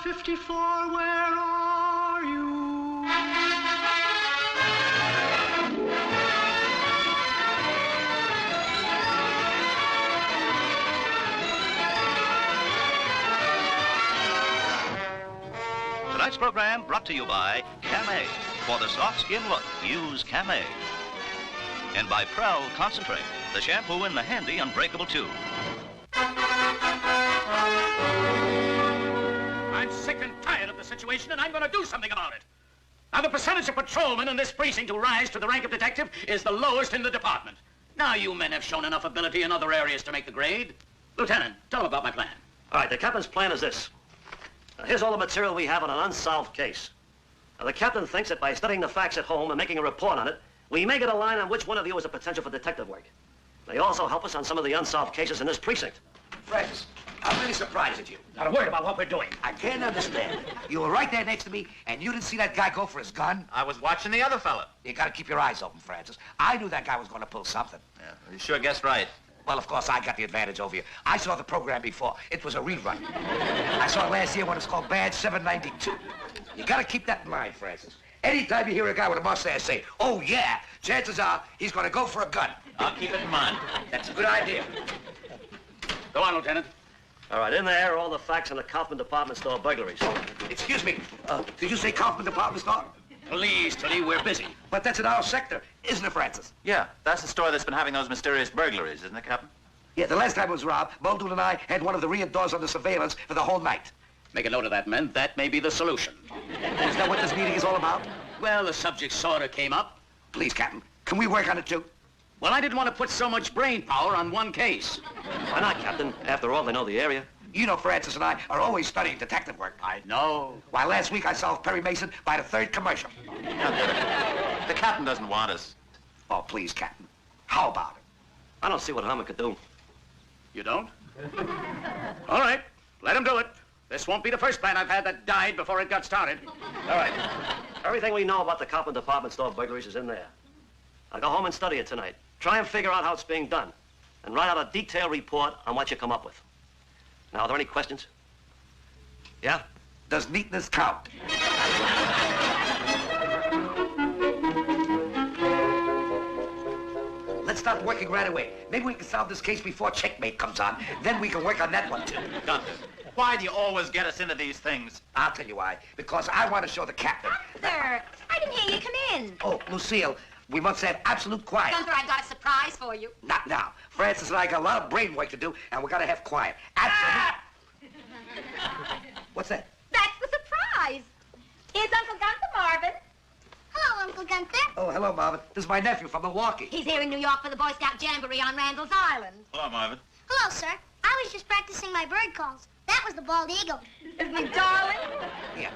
54, where are you? Tonight's program brought to you by Camay. For the soft skin look, use Camay. And by Prel Concentrate, the shampoo in the handy unbreakable tube. I'm sick and tired of the situation, and I'm going to do something about it. Now, the percentage of patrolmen in this precinct who rise to the rank of detective is the lowest in the department. Now, you men have shown enough ability in other areas to make the grade. Lieutenant, tell them about my plan. All right, the captain's plan is this. Now, here's all the material we have on an unsolved case. Now, the captain thinks that by studying the facts at home and making a report on it, we may get a line on which one of you has a potential for detective work. They also help us on some of the unsolved cases in this precinct. Francis, I'm really surprised at you. Not a word about what we're doing. I can't understand. You were right there next to me, and you didn't see that guy go for his gun? I was watching the other fella. You gotta keep your eyes open, Francis. I knew that guy was gonna pull something. Yeah, you sure guessed right. Well, of course, I got the advantage over you. I saw the program before. It was a rerun. I saw it last year when it was called Badge 792. You gotta keep that in mind, Francis. Anytime you hear a guy with a mustache say, oh, yeah, chances are he's gonna go for a gun. I'll keep it in mind. That's a good idea. Go on, Lieutenant. All right, in there are all the facts on the Kaufman department store burglaries. Excuse me, did you say Kaufman Department Store? Please, Tilly, we're busy. But that's in our sector, isn't it, Francis? Yeah, that's the store that's been having those mysterious burglaries, isn't it, Captain? Yeah, the last time it was robbed, Muldoon and I had one of the rear doors under surveillance for the whole night. Make a note of that, men. That may be the solution. Is that what this meeting is all about? Well, the subject sort of came up. Please, Captain, can we work on it, too? Well, I didn't want to put so much brain power on one case. Why not, Captain? After all, they know the area. You know Francis and I are always studying detective work. I know. Why, last week I solved Perry Mason by the third commercial. The captain doesn't want us. Oh, please, Captain. How about it? I don't see what harm it could do. You don't? All right, let him do it. This won't be the first plan I've had that died before it got started. All right. Everything we know about the Kaufman department store burglaries is in there. I'll go home and study it tonight. Try and figure out how it's being done. And write out a detailed report on what you come up with. Now, are there any questions? Yeah? Does neatness count? Let's start working right away. Maybe we can solve this case before checkmate comes on. Then we can work on that one, too. Gunther, why do you always get us into these things? I'll tell you why. Because I want to show the captain. Gunther, I didn't hear you come in. Oh, Lucille, we must have absolute quiet. Gunther, I've got a surprise for you. Not now. Francis and I got a lot of brain work to do, and we got to have quiet. Absolute. What's that? That's the surprise. Here's Uncle Gunther, Marvin. Hello, Uncle Gunther. Oh, hello, Marvin. This is my nephew from Milwaukee. He's here in New York for the Boy Scout Jamboree on Randall's Island. Hello, Marvin. Hello, sir. I was just practicing my bird calls. That was the bald eagle. Isn't he darling? Yeah.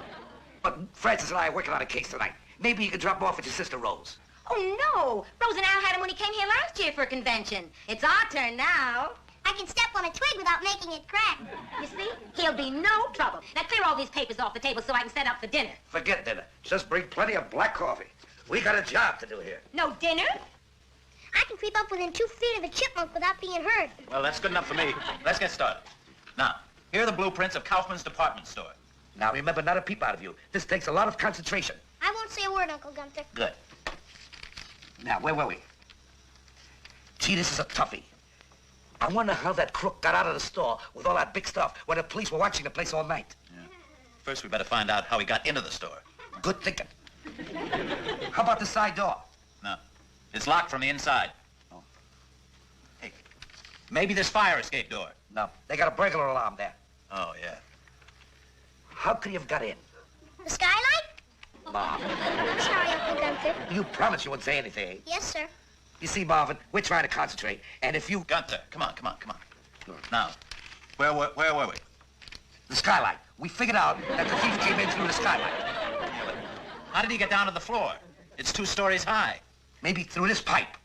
But Francis and I are working on a case tonight. Maybe you can drop him off at your sister Rose. Oh, no. Rose and Al had him when he came here last year for a convention. It's our turn now. I can step on a twig without making it crack. You see? He'll be no trouble. Now clear all these papers off the table so I can set up for dinner. Forget dinner. Just bring plenty of black coffee. We got a job to do here. No dinner? I can creep up within 2 feet of a chipmunk without being heard. Well, that's good enough for me. Let's get started. Now, here are the blueprints of Kaufman's department store. Now, remember, not a peep out of you. This takes a lot of concentration. I won't say a word, Uncle Gunther. Good. Now, where were we? Gee, this is a toughie. I wonder how that crook got out of the store with all that big stuff when the police were watching the place all night. Yeah. First, we better find out how he got into the store. Good thinking. How about the side door? No, it's locked from the inside. Oh. Hey, maybe this fire escape door. No, they got a burglar alarm there. Oh, yeah. How could he have got in? The skylight? Mom, I'm sorry, Uncle Gunther. you promised you wouldn't say anything. Yes, sir. You see, Marvin, we're trying to concentrate, and if you... Gunther, come on. Now, where were we? The skylight. We figured out that the thief came in through the skylight. Yeah, but how did he get down to the floor? It's 2 stories high. Maybe through this pipe.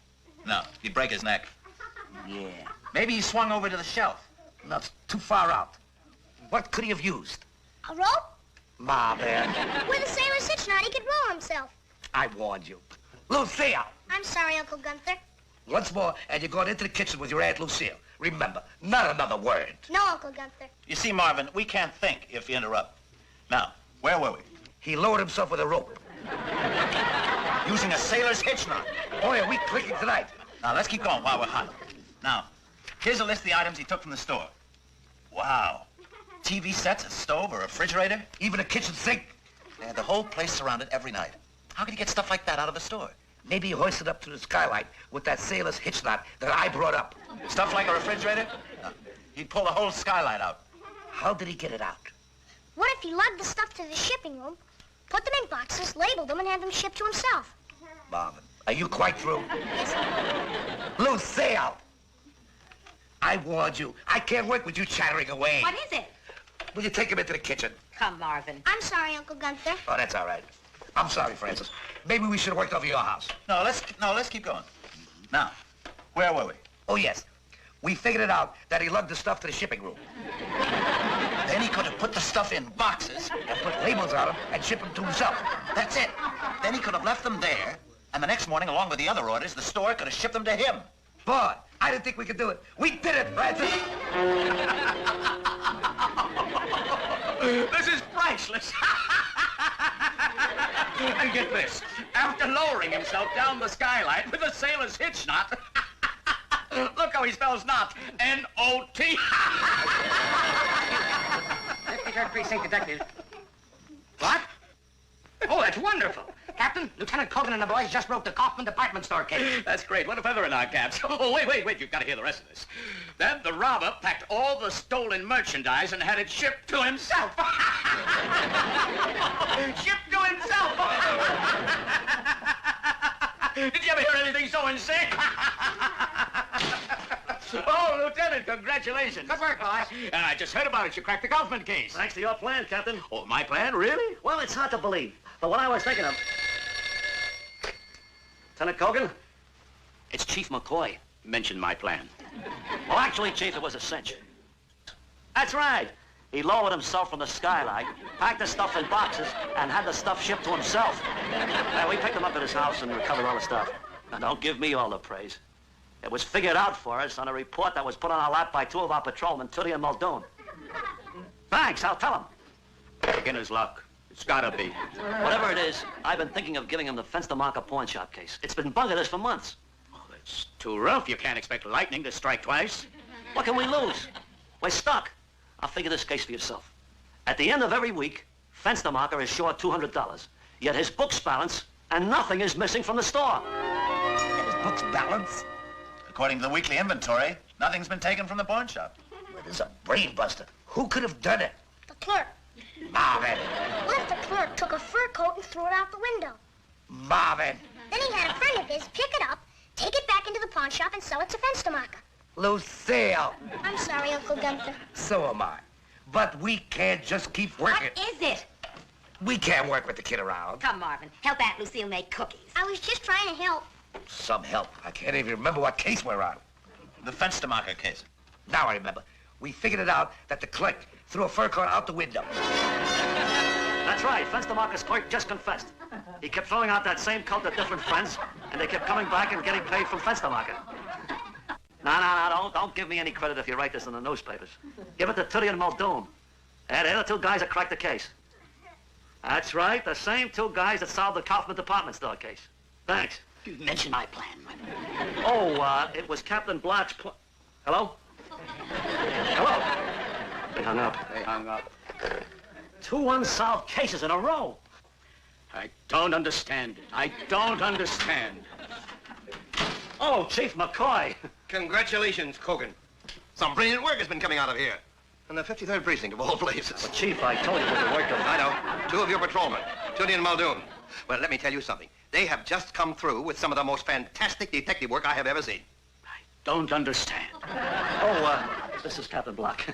No, he'd break his neck. Yeah. Maybe he swung over to the shelf. No, it's too far out. What could he have used? A rope? Marvin, With a sailor's hitch knot, he could roll himself. I warned you. Lucille! I'm sorry, Uncle Gunther. Once more, and you're going into the kitchen with your Aunt Lucille. Remember, not another word. No, Uncle Gunther. You see, Marvin, we can't think if you interrupt. Now, where were we? He lowered himself with a rope. Using a sailor's hitch knot. Oh, yeah, we clicking tonight. Now, let's keep going while we're hot. Now, here's a list of the items he took from the store. Wow. TV sets, a stove, a refrigerator. Even a kitchen sink. And the whole place surrounded every night. How could he get stuff like that out of the store? Maybe he hoisted up to the skylight with that sailor's hitch knot that I brought up. Stuff like a refrigerator? No. He'd pull the whole skylight out. How did he get it out? What if he lugged the stuff to the shipping room, put them in boxes, labeled them, and had them shipped to himself? Marvin, are you quite through? Lucille! I warned you. I can't work with you chattering away. What is it? Will you take him into the kitchen? Come, Marvin. I'm sorry, Uncle Gunther. Oh, that's all right. I'm sorry, Francis. Maybe we should have worked over your house. No, let's keep going. Now, where were we? Oh, yes. We figured it out that he lugged the stuff to the shipping room. Then he could have put the stuff in boxes. And put labels on them and shipped them to himself. That's it. Then he could have left them there, and the next morning, along with the other orders, the store could have shipped them to him. Boy, I didn't think we could do it. We did it, Francis. This is priceless. And get this. After lowering himself down the skylight with a sailor's hitch knot, look how he spells knot. N-O-T. 53rd Precinct Detective. What? Oh, that's wonderful. Captain, Lieutenant Cogan and the boys just broke the Kaufman department store case. That's great. What a feather in our caps. Oh, wait. You've got to hear the rest of this. Then the robber packed all the stolen merchandise and had it shipped to himself. Shipped to himself. Did you ever hear anything so insane? Oh, Lieutenant, congratulations. Good work, boys. And I just heard about it. You cracked the Kaufman case. Thanks to your plan, Captain. Oh, my plan? Really? Well, it's hard to believe, but what I was thinking of... Lieutenant Cogan? It's Chief McCoy. Mention my plan. Well, actually, Chief, it was a cinch. That's right. He lowered himself from the skylight, packed the stuff in boxes, and had the stuff shipped to himself. We picked him up at his house and recovered all the stuff. Now, don't give me all the praise. It was figured out for us on a report that was put on our lap by two of our patrolmen, Tootie and Muldoon. Thanks, I'll tell him. Beginner's luck. It's gotta be. Whatever it is, I've been thinking of giving him the Fenstermacher pawn shop case. It's been bugging us for months. Oh, that's too rough. You can't expect lightning to strike twice. What can we lose? We're stuck. I'll figure this case for yourself. At the end of every week, Fenstermacher is short $200. Yet his books balance, and nothing is missing from the store. His books balance? According to the weekly inventory, nothing's been taken from the pawn shop. Well, this is a brain buster. Who could have done it? The clerk. Marvin. What if the clerk took a fur coat and threw it out the window? Marvin. Then he had a friend of his pick it up, take it back into the pawn shop, and sell it to Fenstermacher. Lucille. I'm sorry, Uncle Gunther. So am I. But we can't just keep working. What is it? We can't work with the kid around. Come, Marvin. Help Aunt Lucille make cookies. I was just trying to help. Some help. I can't even remember what case we're on. The Fenstermacher case. Now I remember. We figured it out that the clerk threw a fur coat out the window. That's right. Fenstermacher's clerk just confessed. He kept throwing out that same coat to different friends, and they kept coming back and getting paid from Fenstermacher. No, don't give me any credit if you write this in the newspapers. Give it to Tootie and Muldoon. They're the two guys that cracked the case. That's right, the same two guys that solved the Kaufman department store case. Thanks. Mention my plan. Oh, it was Captain Block's Hello? Hello? They hung up. Two unsolved cases in a row. I don't understand it. I don't understand. Oh, Chief McCoy. Congratulations, Cogan. Some brilliant work has been coming out of here. And the 53rd Precinct, of all places. But, Chief, I told you what the work of... I know. Two of your patrolmen, Tootie and Muldoon. Well, let me tell you something. They have just come through with some of the most fantastic detective work I have ever seen. I don't understand. Oh, this is Captain Block.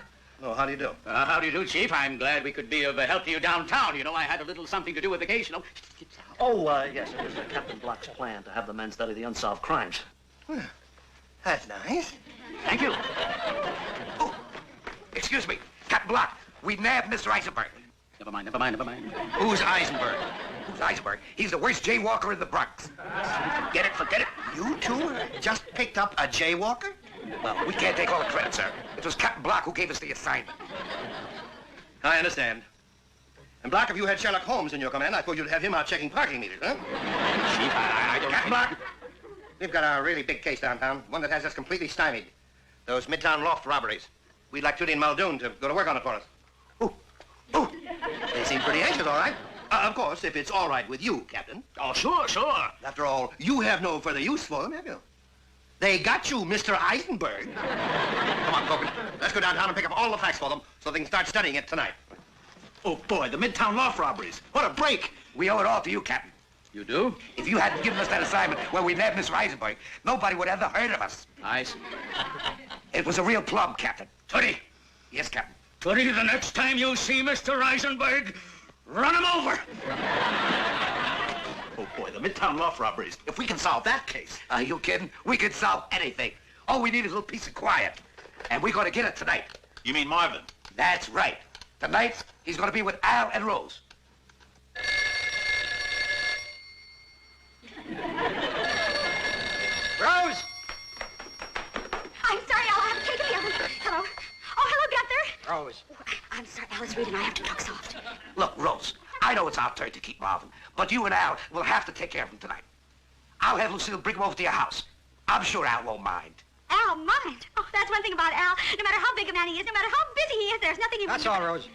Oh, how do you do? How do you do, Chief? I'm glad we could be of help to you downtown. You know, I had a little something to do with the case, you know. Oh, yes, it was Captain Block's plan to have the men study the unsolved crimes. That's nice. Thank you. Oh, excuse me. Captain Block, we nabbed Mr. Eisenberg. Never mind. Who's Eisenberg? Who's Eisenberg? He's the worst jaywalker in the Bronx. Forget it. You two just picked up a jaywalker? Well, we can't take all the credit, sir. It was Captain Block who gave us the assignment. I understand. And, Block, if you had Sherlock Holmes in your command, I suppose you'd have him out checking parking meters, huh? Chief, I don't... Captain Block, we've got a really big case downtown, one that has us completely stymied. Those Midtown loft robberies. We'd like Judy and Muldoon to go to work on it for us. Ooh. They seem pretty anxious, all right. Of course, if it's all right with you, Captain. Oh, sure. After all, you have no further use for them, have you? They got you, Mr. Eisenberg. Come on, Cogan. Let's go downtown and pick up all the facts for them so they can start studying it tonight. Oh, boy, the Midtown loft robberies. What a break. We owe it all to you, Captain. You do? If you hadn't given us that assignment where we nabbed Mr. Eisenberg, nobody would have ever heard of us. I see. It was a real plum, Captain. Tootie. Yes, Captain. Tootie, the next time you see Mr. Eisenberg, run him over. Oh, boy, the Midtown loft robberies. If we can solve that case. Are you kidding? We could solve anything. All we need is a little peace of quiet. And we're going to get it tonight. You mean Marvin? That's right. Tonight, he's going to be with Al and Rose. Rose! I'm sorry, Al. I haven't taken the oven. Hello. Oh, hello, Gunther. Rose. I'm sorry, Alice Reed and I have to talk soft. Look, Rose, I know it's our turn to keep Marvin, but you and Al will have to take care of him tonight. I'll have Lucille bring him over to your house. I'm sure Al won't mind. Al, mind. Oh, that's one thing about Al. No matter how big a man he is, no matter how busy he is, there's nothing he... That's all, Rose.